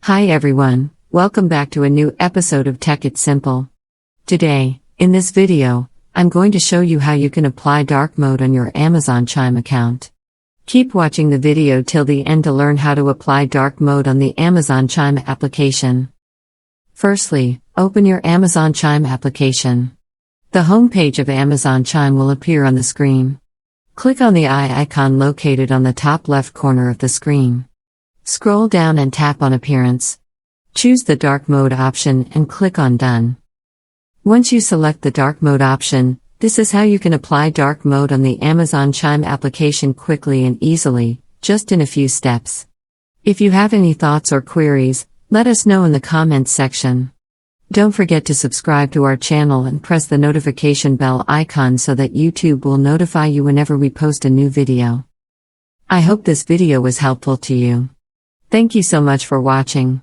Hi everyone, welcome back to a new episode of Tech It's Simple. Today, in this video, I'm going to show you how you can apply dark mode on your Amazon Chime account. Keep watching the video till the end to learn how to apply dark mode on the Amazon Chime application. Firstly, open your Amazon Chime application. The home page of Amazon Chime will appear on the screen. Click on the eye icon located on the top left corner of the screen. Scroll down and tap on Appearance. Choose the dark mode option and click on Done. Once you select the dark mode option, this is how you can apply dark mode on the Amazon Chime application quickly and easily, just in a few steps. If you have any thoughts or queries, let us know in the comments section. Don't forget to subscribe to our channel and press the notification bell icon so that YouTube will notify you whenever we post a new video. I hope this video was helpful to you. Thank you so much for watching.